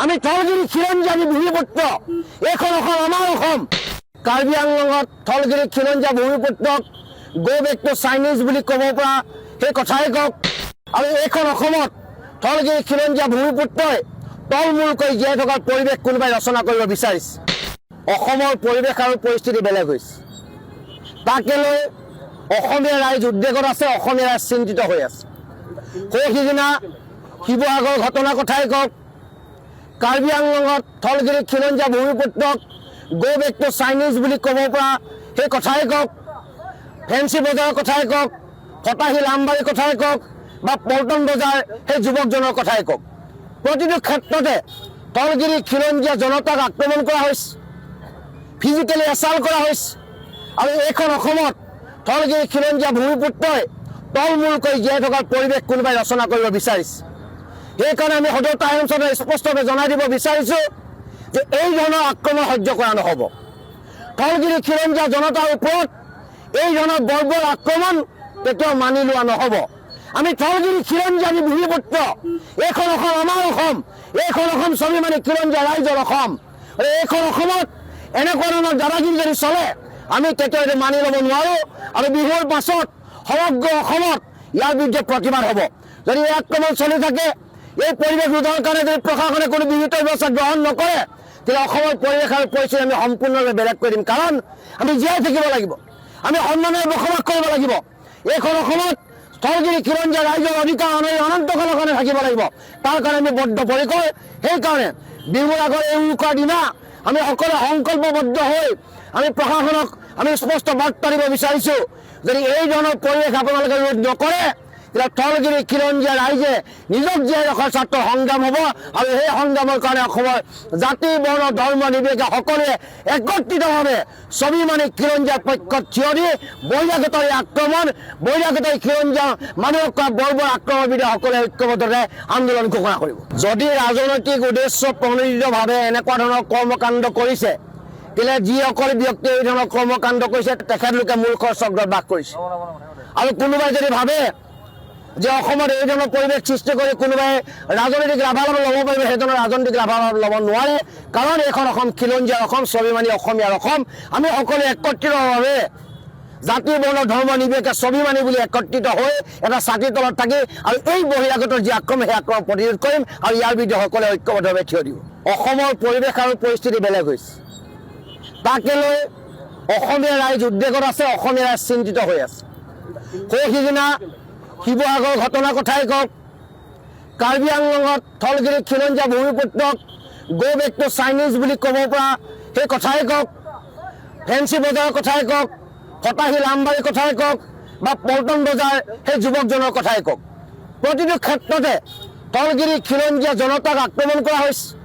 আমি থলগিৰি খিলঞ্জীয়া ভূমিপুত্ৰ এইখন অসম আমাৰ অসম কাৰ্বি আংলঙত থলগিৰি খিলঞ্জীয়া ভূমিপুত্ৰক গো বেক টু চাইনিজ বুলি ক'ব পৰা সেই কথাই কওক আৰু এইখন অসমত থলগিৰি খিলঞ্জীয়া ভূমিপুত্ৰই তলমূলকৈ জীয়াই থকাৰ পৰিৱেশ কোনোবাই ৰচনা কৰিব বিচাৰিছে অসমৰ পৰিৱেশ আৰু পৰিস্থিতি বেলেগ হৈছে তাকে লৈ অসমীয়া ৰাইজ উদ্বেগত আছে অসমীয়া ৰাইজ চিন্তিত হৈ আছে সেইদিনা শিৱসাগৰ ঘটনাৰ কথাই কওক কাৰ্বি আংলঙত থলগিৰি খিলঞ্জীয়া ভূমিপুত্ৰক গো বেক টু চাইনিজ বুলি ক'ব পৰা সেই কথাই কওক ফেঞ্চি বজাৰৰ কথাই কওক ফটাশিল আমবাৰীৰ কথাই কওক বা পল্টন বজাৰ সেই যুৱকজনৰ কথাই কওক প্ৰতিটো ক্ষেত্ৰতে থলগিৰি খিলঞ্জীয়া জনতাক আক্ৰমণ কৰা হৈছে ফিজিকেলি এছাল্ট কৰা হৈছে আৰু এইখন অসমত থলগিৰি খিলঞ্জীয়া ভূমিপুত্ৰই তলমূলকৈ জীয়াই থকাৰ পৰিৱেশ কোনোবাই ৰচনা কৰিব বিচাৰিছে সেইকাৰণে আমি সদৌ টাইমছতে স্পষ্টভাৱে জনাই দিব বিচাৰিছোঁ যে এই ধৰণৰ আক্ৰমণ সহ্য কৰা নহ'ব থলগিৰি খিলঞ্জীয়া জনতাৰ ওপৰত এই ধৰণৰ বৰ্বৰ আক্ৰমণ কেতিয়াও মানি লোৱা নহ'ব আমি থলগিৰি খিলঞ্জীয়া ভূমিপুত্ৰ এইখন অসম আমাৰ অসম এইখন অসম স্বাভিমানী খিলঞ্জীয়া ৰাইজৰ অসম আৰু এইখন অসমত এনেকুৱা ধৰণৰ দাদাগিৰি যদি চলে আমি কেতিয়াও এইটো মানি ল'ব নোৱাৰোঁ আৰু বিহুৰ পাছত সমগ্ৰ অসমত ইয়াৰ বিৰুদ্ধে প্ৰতিবাদ হ'ব যদি এই আক্ৰমণ চলি থাকে এই পৰিৱেশ ৰোধৰ কাৰণে যদি প্ৰশাসনে কোনো বিহিত ব্যৱস্থা গ্ৰহণ নকৰে তেতিয়া অসমৰ পৰিৱেশ আৰু পৰিস্থিতি আমি সম্পূৰ্ণভাৱে বেলেগ কৰি দিম কাৰণ আমি জীয়াই থাকিব লাগিব আমি সন্মানেৰে বসবাস কৰিব লাগিব এইখন অসমত থলগিৰি খিলঞ্জীয়া ৰাইজৰ অধিকাৰ অনন্তকালৰ কাৰণে থাকিব লাগিব তাৰ কাৰণে আমি বদ্ধপৰিকৰ সেইকাৰণে বিহুৰ আগৰ এই উৰুকাৰ দিনা আমি সকলোৱে সংকল্পবদ্ধ হৈ আমি প্ৰশাসনক আমি স্পষ্ট বাৰ্তা দিব বিচাৰিছোঁ যদি এই ধৰণৰ পৰিৱেশ আপোনালোকে ৰোধ নকৰে তেতিয়া থলগিৰি খিলঞ্জীয়া ৰাইজে নিজক জীয়াই ৰখাৰ স্বাৰ্থ সংগ্ৰাম হ'ব আৰু সেই সংগ্ৰামৰ কাৰণে অসমৰ জাতি বৰ্ণ ধৰ্ম নিৰ্বিশেষে সকলোৱে একত্ৰিতভাৱে স্বাভিমানী খিলঞ্জীয়াৰ পক্ষত থিয় দি বহিৰাগতৰ এই আক্ৰমণ বহিৰাগতৰ খিলঞ্জীয়া মানুহক কৰা বৰ্বৰ আক্ৰমণৰ বিৰুদ্ধে সকলোৱে ঐক্যবদ্ধৰে আন্দোলন ঘোষণা কৰিব যদি ৰাজনৈতিক উদ্দেশ্য প্ৰণোদিতভাৱে এনেকুৱা ধৰণৰ কৰ্মকাণ্ড কৰিছে তেলে যিসকল ব্যক্তিয়ে এই ধৰণৰ কৰ্মকাণ্ড কৰিছে তেখেতলোকে মূৰ্খৰ চক্ৰত বাস কৰিছে আৰু কোনোবাই যদি ভাবে যে অসমত এই ধৰণৰ পৰিৱেশ সৃষ্টি কৰি কোনোবাই ৰাজনৈতিক লাভালাভ ল'ব পাৰিব সেই ধৰণৰ ৰাজনৈতিক লাভালাভ ল'ব নোৱাৰে কাৰণ এইখন অসম খিলঞ্জীয়া অসম স্বাভিমানী অসমীয়াৰ অসম আমি সকলোৱে একত্ৰিতভাৱে জাতি বৰ্ণ ধৰ্ম নিৰ্বিশেষে স্বাভিমানী বুলি একত্ৰিত হৈ এটা ছাতিৰ তলত থাকি আৰু এই বহিৰাগতৰ যি আক্ৰমণ সেই আক্ৰমণ প্ৰতিৰোধ কৰিম আৰু ইয়াৰ বিৰুদ্ধে সকলোৱে ঐক্যবদ্ধভাৱে থিয় দিব অসমৰ পৰিৱেশ আৰু পৰিস্থিতি বেলেগ হৈছে তাকে লৈ অসমীয়া ৰাইজ উদ্বেগত আছে অসমীয়া ৰাইজ চিন্তিত হৈ আছে সেইদিনা শিৱসাগৰ ঘটনাৰ কথাই কওক কাৰ্বি আংলঙত থলগিৰি খিলঞ্জীয়া ভূমিপুত্ৰক গো বেক টু চাইনিজ বুলি ক'ব পৰা সেই কথাই কওক ফেঞ্চি বজাৰৰ কথাই কওক ফটাশিল আমবাৰীৰ কথাই কওক বা পল্টন বজাৰ সেই যুৱকজনৰ কথাই কওক প্ৰতিটো ক্ষেত্ৰতে থলগিৰি খিলঞ্জীয়া জনতাক আক্ৰমণ কৰা হৈছে